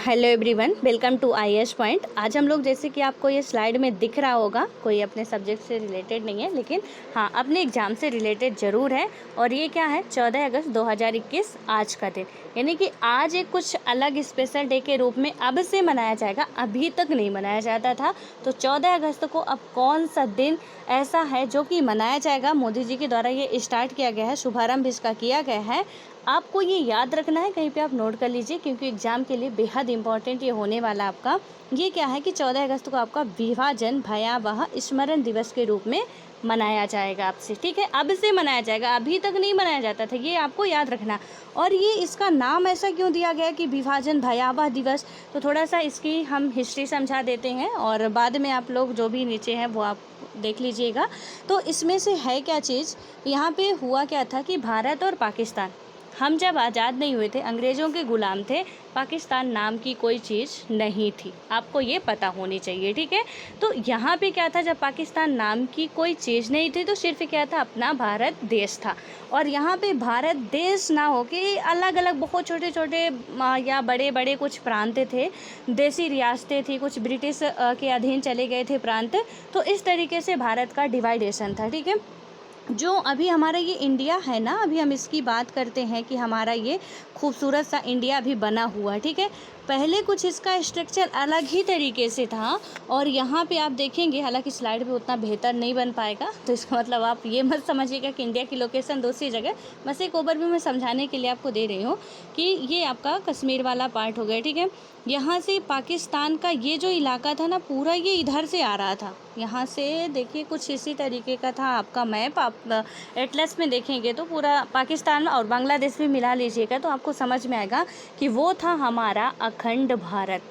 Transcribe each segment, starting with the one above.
Hello everyone, welcome to IAS point. आज हम लोग, जैसे कि आपको ये स्लाइड में दिख रहा होगा, कोई अपने सब्जेक्ट से रिलेटेड नहीं है, लेकिन हाँ अपने एग्ज़ाम से रिलेटेड ज़रूर है। और ये क्या है, 14 अगस्त 2021 आज का दिन, यानी कि आज एक कुछ अलग स्पेशल डे के रूप में अब से मनाया जाएगा। अभी तक नहीं मनाया जाता था, तो 14 अगस्त को अब कौन सा दिन ऐसा है जो कि मनाया जाएगा। मोदी जी के द्वारा ये स्टार्ट किया गया है, शुभारंभ इसका किया गया है। आपको ये याद रखना है, कहीं पे आप नोट कर लीजिए, क्योंकि एग्ज़ाम के लिए बेहद इंपॉर्टेंट ये होने वाला आपका। ये क्या है कि 14 अगस्त को आपका विभाजन भयावह स्मरण दिवस के रूप में मनाया जाएगा आपसे, ठीक है। अब से मनाया जाएगा, अभी तक नहीं मनाया जाता था, ये आपको याद रखना। और ये इसका नाम ऐसा क्यों दिया गया कि विभाजन भयावह दिवस, तो थोड़ा सा इसकी हम हिस्ट्री समझा देते हैं और बाद में आप लोग जो भी नीचे हैं वो आप देख लीजिएगा। तो इसमें से है क्या चीज़, यहाँ पे हुआ क्या था कि भारत और पाकिस्तान, हम जब आज़ाद नहीं हुए थे, अंग्रेज़ों के ग़ुलाम थे, पाकिस्तान नाम की कोई चीज़ नहीं थी, आपको ये पता होनी चाहिए, ठीक है। तो यहाँ पे क्या था, जब पाकिस्तान नाम की कोई चीज़ नहीं थी, तो सिर्फ क्या था, अपना भारत देश था। और यहाँ पे भारत देश ना हो के अलग अलग बहुत छोटे छोटे या बड़े बड़े कुछ प्रांत थे, देसी रियासतें थी, कुछ ब्रिटिश के अधीन चले गए थे प्रांत। तो इस तरीके से भारत का डिवाइडेशन था, ठीक है। जो अभी हमारा ये इंडिया है ना, अभी हम इसकी बात करते हैं कि हमारा ये खूबसूरत सा इंडिया अभी बना हुआ, ठीक है। पहले कुछ इसका स्ट्रक्चर अलग ही तरीके से था। और यहाँ पे आप देखेंगे, हालांकि स्लाइड पे उतना बेहतर नहीं बन पाएगा, तो इसका मतलब आप ये मत समझिएगा कि इंडिया की लोकेशन दूसरी जगह, बस एक ओवरव्यू में समझाने के लिए आपको दे रही हूँ कि ये आपका कश्मीर वाला पार्ट हो गया, ठीक है। यहाँ से पाकिस्तान का ये जो इलाका था ना, पूरा ये इधर से आ रहा था, यहाँ से देखिए कुछ इसी तरीके का था आपका मैप। आप एटलस में देखेंगे तो पूरा पाकिस्तान और बांग्लादेश भी मिला लीजिएगा, तो आपको समझ में आएगा कि वो था हमारा अखंड भारत,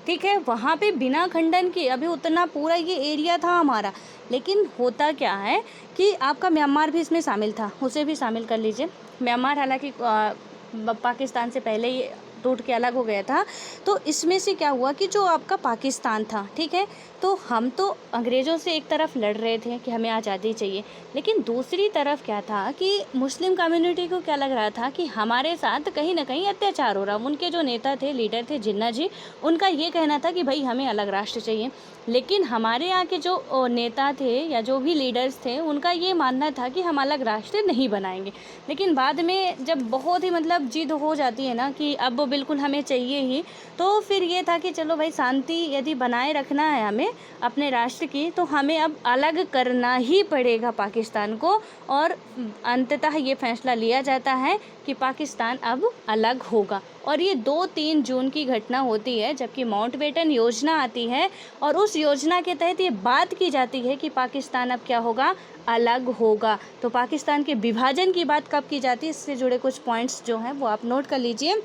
ठीक है। वहाँ पे बिना खंडन के अभी उतना पूरा ये एरिया था हमारा। लेकिन होता क्या है कि आपका म्यांमार भी इसमें शामिल था, उसे भी शामिल कर लीजिए। म्यांमार हालांकि पाकिस्तान से पहले ही टूट के अलग हो गया था। तो इसमें से क्या हुआ कि जो आपका पाकिस्तान था, ठीक है, तो हम तो अंग्रेज़ों से एक तरफ लड़ रहे थे कि हमें आज़ादी चाहिए, लेकिन दूसरी तरफ क्या था कि मुस्लिम कम्युनिटी को क्या लग रहा था कि हमारे साथ कहीं ना कहीं अत्याचार हो रहा। उनके जो नेता थे, लीडर थे जिन्ना जी, उनका ये कहना था कि भाई हमें अलग राष्ट्र चाहिए। लेकिन हमारे यहाँ के जो नेता थे या जो भी लीडर्स थे, उनका ये मानना था कि हम अलग राष्ट्र नहीं बनाएंगे। लेकिन बाद में जब बहुत ही जिद हो जाती है ना कि अब बिल्कुल हमें चाहिए ही, तो फिर ये था कि चलो भाई, शांति यदि बनाए रखना है हमें अपने राष्ट्र की, तो हमें अब अलग करना ही पड़ेगा पाकिस्तान को। और अंततः ये फैसला लिया जाता है कि पाकिस्तान अब अलग होगा। और ये 2-3 जून की घटना होती है, जबकि माउंटबेटन योजना आती है और उस योजना के तहत ये बात की जाती है कि पाकिस्तान अब क्या होगा, अलग होगा। तो पाकिस्तान के विभाजन की बात कब की जाती है, इससे जुड़े कुछ पॉइंट्स जो हैं वो आप नोट कर लीजिए।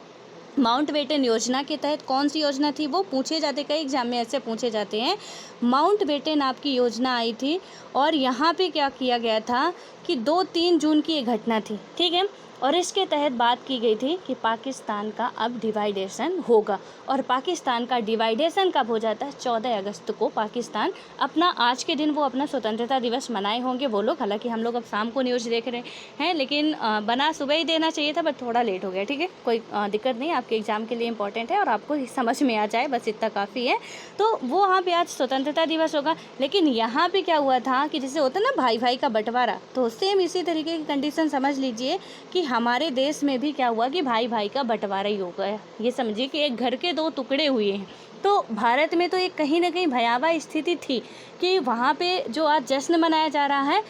माउंटबेटन योजना के तहत कौन सी योजना थी, वो पूछे जाते, कई एग्जाम में ऐसे पूछे जाते हैं। माउंटबेटन आपकी योजना आई थी और यहाँ पे क्या किया गया था कि 2-3 जून की ये घटना थी, ठीक है। और इसके तहत बात की गई थी कि पाकिस्तान का अब डिवाइडेशन होगा। और पाकिस्तान का डिवाइडेशन कब हो जाता है, 14 अगस्त को पाकिस्तान अपना, आज के दिन वो अपना स्वतंत्रता दिवस मनाए होंगे वो लोग। हालांकि हम लोग अब शाम को न्यूज़ देख रहे हैं, लेकिन बना सुबह ही देना चाहिए था, बट थोड़ा लेट हो गया, ठीक है। कोई दिक्कत नहीं, आपके एग्ज़ाम के लिए इंपॉर्टेंट है और आपको समझ में आ जाए, बस इतना काफ़ी है। तो वो वहाँ पर आज स्वतंत्रता दिवस होगा। लेकिन यहाँ पर क्या हुआ था कि जैसे होता है ना भाई भाई का बंटवारा, तो सेम इसी तरीके की कंडीशन समझ लीजिए कि हमारे देश में भी क्या हुआ कि भाई भाई का बंटवारा ही हो गया। ये समझिए कि एक घर के 2 टुकड़े हुए हैं। तो भारत में तो एक कहीं ना कहीं भयावह स्थिति थी कि वहाँ पे जो आज जश्न मनाया जा रहा है,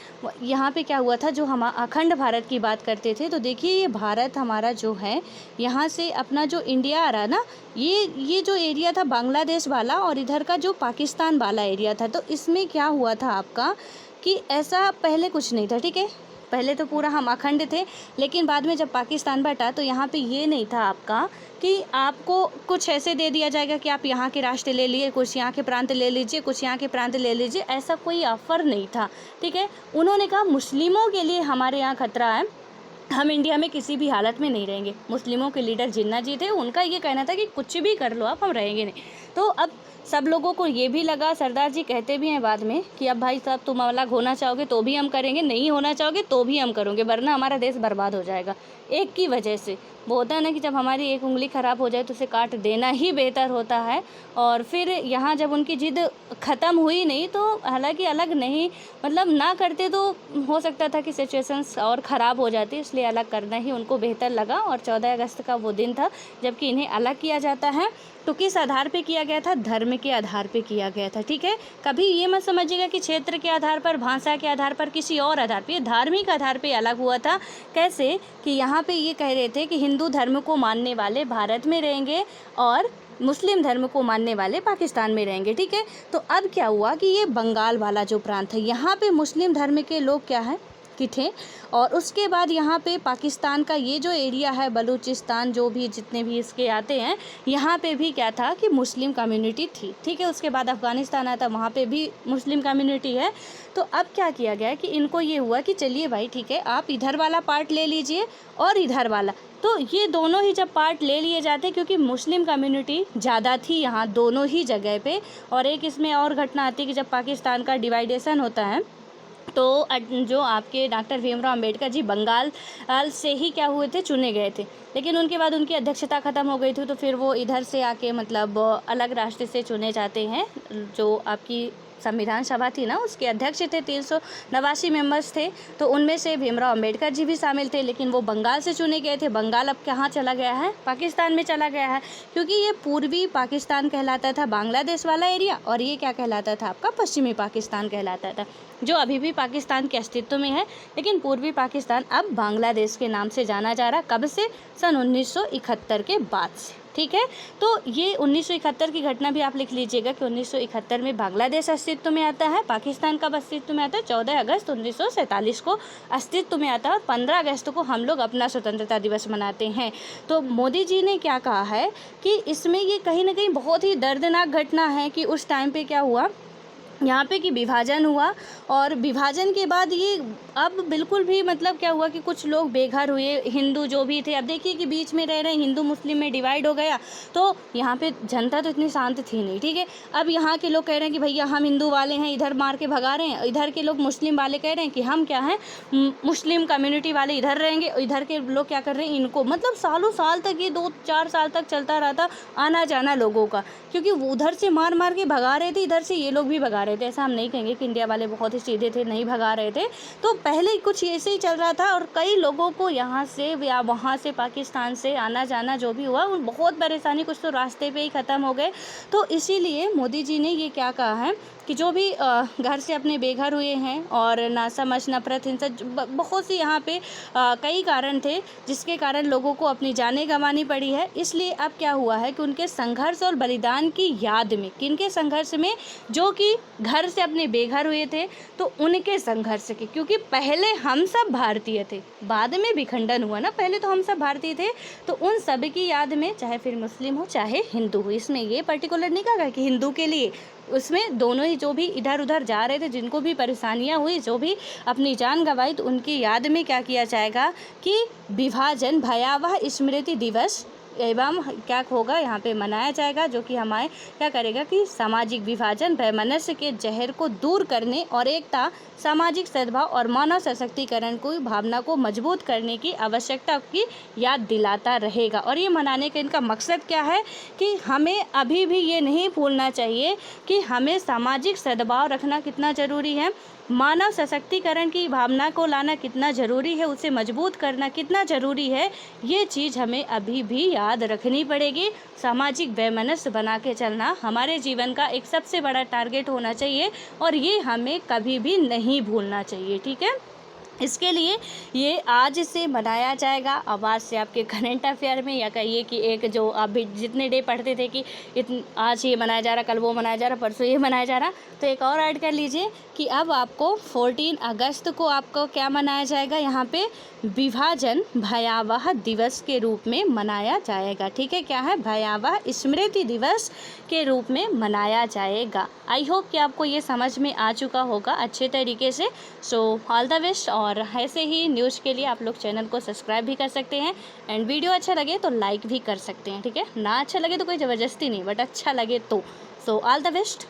यहाँ पे क्या हुआ था, जो हम अखंड भारत की बात करते थे, तो देखिए ये भारत हमारा जो है, यहाँ से अपना जो इंडिया आ रहा ना, ये जो एरिया था बांग्लादेश वाला और इधर का जो पाकिस्तान वाला एरिया था। तो इसमें क्या हुआ था आपका कि ऐसा पहले कुछ नहीं था, ठीक है। पहले तो पूरा हम अखंड थे, लेकिन बाद में जब पाकिस्तान बटा तो यहाँ पे ये नहीं था आपका कि आपको कुछ ऐसे दे दिया जाएगा कि आप यहाँ के राष्ट्र ले लिए, कुछ यहाँ के प्रांत ले लीजिए, कुछ यहाँ के प्रांत ले लीजिए, ऐसा कोई ऑफर नहीं था, ठीक है। उन्होंने कहा मुस्लिमों के लिए हमारे यहाँ खतरा है, हम इंडिया में किसी भी हालत में नहीं रहेंगे। मुस्लिमों के लीडर जिन्ना जी थे, उनका ये कहना था कि कुछ भी कर लो आप, हम रहेंगे नहीं। तो अब सब लोगों को ये भी लगा, सरदार जी कहते भी हैं बाद में कि अब भाई साहब तुम अलग होना चाहोगे तो भी हम करेंगे, नहीं होना चाहोगे तो भी हम करेंगे, वरना हमारा देश बर्बाद हो जाएगा एक की वजह से। वो होता है ना कि जब हमारी एक उंगली ख़राब हो जाए तो उसे काट देना ही बेहतर होता है। और फिर यहाँ जब उनकी ज़िद ख़त्म हुई नहीं, तो हालांकि अलग नहीं, मतलब ना करते तो हो सकता था कि सिचुएशंस और ख़राब हो जाती, इसलिए अलग करना ही उनको बेहतर लगा। और 14 अगस्त का वो दिन था जबकि इन्हें अलग किया जाता है। तो किस आधार पे किया गया था? धर्म के आधार पे किया गया था, ठीक है। कभी ये मत समझिएगा कि क्षेत्र के आधार पर, भाषा के आधार पर, किसी और आधार पे, धार्मिक आधार पे अलग हुआ था। कैसे कि यहाँ पे ये कह रहे थे कि हिंदू धर्म को मानने वाले भारत में रहेंगे और मुस्लिम धर्म को मानने वाले पाकिस्तान में रहेंगे, ठीक है। तो अब क्या हुआ कि ये बंगाल वाला जो प्रांत है, यहाँ पे मुस्लिम धर्म के लोग क्या है कि थे। और उसके बाद यहाँ पे पाकिस्तान का ये जो एरिया है, बलूचिस्तान, जो भी जितने भी इसके आते हैं, यहाँ पे भी क्या था कि मुस्लिम कम्युनिटी थी, ठीक है। उसके बाद अफ़गानिस्तान आता, वहाँ पे भी मुस्लिम कम्युनिटी है। तो अब क्या किया गया कि इनको ये हुआ कि चलिए भाई ठीक है, आप इधर वाला पार्ट ले लीजिए और इधर वाला। तो ये दोनों ही जब पार्ट ले लिए जाते, क्योंकि मुस्लिम कम्युनिटी ज़्यादा थी यहाँ दोनों ही जगह पे। और एक इसमें और घटना आती है कि जब पाकिस्तान का डिवाइडेशन होता है, तो जो आपके डॉक्टर भीमराव अंबेडकर जी बंगाल से ही क्या हुए थे, चुने गए थे। लेकिन उनके बाद उनकी अध्यक्षता ख़त्म हो गई थी, तो फिर वो इधर से आके मतलब अलग रास्ते से चुने जाते हैं। जो आपकी संविधान सभा थी ना, उसके अध्यक्ष थे, 389 मेंबर्स थे। तो उनमें से भीमराव अंबेडकर जी भी शामिल थे, लेकिन वो बंगाल से चुने गए थे। बंगाल अब कहाँ चला गया है? पाकिस्तान में चला गया है, क्योंकि ये पूर्वी पाकिस्तान कहलाता था, बांग्लादेश वाला एरिया, और ये क्या कहलाता था आपका? पश्चिमी पाकिस्तान कहलाता था, जो अभी भी पाकिस्तान के अस्तित्व में है। लेकिन पूर्वी पाकिस्तान अब बांग्लादेश के नाम से जाना जा रहा। कब से? सन 1971 के बाद से, ठीक है। तो ये 1971 की घटना भी आप लिख लीजिएगा कि 1971 में बांग्लादेश अस्तित्व में आता है। पाकिस्तान कब अस्तित्व में आता है? 14 अगस्त 1947 को अस्तित्व में आता है। और 15 अगस्त को हम लोग अपना स्वतंत्रता दिवस मनाते हैं। तो मोदी जी ने क्या कहा है कि इसमें ये कहीं ना कहीं बहुत ही दर्दनाक घटना है कि उस टाइम पे क्या हुआ यहाँ पे कि विभाजन हुआ। और विभाजन के बाद ये अब बिल्कुल भी मतलब क्या हुआ कि कुछ लोग बेघर हुए, हिंदू जो भी थे। अब देखिए कि बीच में रह रहे हिंदू मुस्लिम में डिवाइड हो गया, तो यहाँ पे जनता तो इतनी शांत थी नहीं, ठीक है। अब यहाँ के लोग कह रहे हैं कि भैया हम हिंदू वाले हैं, इधर मार के भगा रहे हैं। इधर के लोग मुस्लिम वाले कह रहे हैं कि हम क्या हैं, मुस्लिम कम्युनिटी वाले इधर रहेंगे। इधर के लोग क्या कर रहे हैं, इनको मतलब सालों साल तक, ये 2-4 साल तक चलता रहा था आना जाना लोगों का, क्योंकि उधर से मार मार के भगा रहे थे, इधर से ये लोग भी भगा रहे थे। ऐसा हम नहीं कहेंगे कि इंडिया वाले बहुत ही सीधे थे, नहीं भगा रहे थे। तो पहले कुछ ऐसे ही चल रहा था, और कई लोगों को यहाँ से या वहाँ से पाकिस्तान से आना जाना जो भी हुआ, बहुत परेशानी, कुछ तो रास्ते पे ही ख़त्म हो गए। तो इसीलिए मोदी जी ने ये क्या कहा है कि जो भी घर से अपने बेघर हुए हैं, और ना समझ, नफरत, हिंसा, बहुत सी यहाँ पे कई कारण थे जिसके कारण लोगों को अपनी जानें गंवानी पड़ी है। इसलिए अब क्या हुआ है कि उनके संघर्ष और बलिदान की याद में, किनके संघर्ष में? जो कि घर से अपने बेघर हुए थे, तो उनके संघर्ष के, क्योंकि पहले हम सब भारतीय थे, बाद में विखंडन हुआ ना, पहले तो हम सब भारतीय थे। तो उन सब की याद में, चाहे फिर मुस्लिम हो चाहे हिंदू हो, इसमें ये पर्टिकुलर नहीं कहा कि हिंदू के लिए, उसमें दोनों ही जो भी इधर उधर जा रहे थे, जिनको भी परेशानियां हुई, जो भी अपनी जान गंवाई, तो उनकी याद में क्या किया जाएगा कि विभाजन भयावह स्मृति दिवस एवं क्या होगा यहाँ पे मनाया जाएगा, जो कि हमारे क्या करेगा कि सामाजिक विभाजन, वैमनस्य के जहर को दूर करने और एकता, सामाजिक सद्भाव और मानव सशक्तिकरण को भावना को मजबूत करने की आवश्यकता की याद दिलाता रहेगा। और ये मनाने का इनका मकसद क्या है कि हमें अभी भी ये नहीं भूलना चाहिए कि हमें सामाजिक सद्भाव रखना कितना ज़रूरी है, मानव सशक्तिकरण की भावना को लाना कितना ज़रूरी है, उसे मजबूत करना कितना ज़रूरी है, ये चीज़ हमें अभी भी याद रखनी पड़ेगी। सामाजिक वैमनस्य बना के चलना हमारे जीवन का एक सबसे बड़ा टारगेट होना चाहिए, और ये हमें कभी भी नहीं भूलना चाहिए, ठीक है। इसके लिए ये आज से मनाया जाएगा। अब आज से आपके करंट अफेयर में, या कहिए कि एक जो आप भी जितने डे पढ़ते थे कि आज ये मनाया जा रहा, कल वो मनाया जा रहा, परसों ये मनाया जा रहा, तो एक और ऐड कर लीजिए कि अब आपको 14 अगस्त को आपको क्या मनाया जाएगा, यहाँ पे विभाजन भयावह दिवस के रूप में मनाया जाएगा, ठीक है। क्या है? भयावह स्मृति दिवस के रूप में मनाया जाएगा। आई होप कि आपको ये समझ में आ चुका होगा अच्छे तरीके से। So all the best. और ऐसे ही न्यूज़ के लिए आप लोग चैनल को सब्सक्राइब भी कर सकते हैं, एंड वीडियो अच्छा लगे तो लाइक भी कर सकते हैं, ठीक है। ना अच्छा लगे तो कोई ज़बरदस्ती नहीं, बट अच्छा लगे तो। So all the best.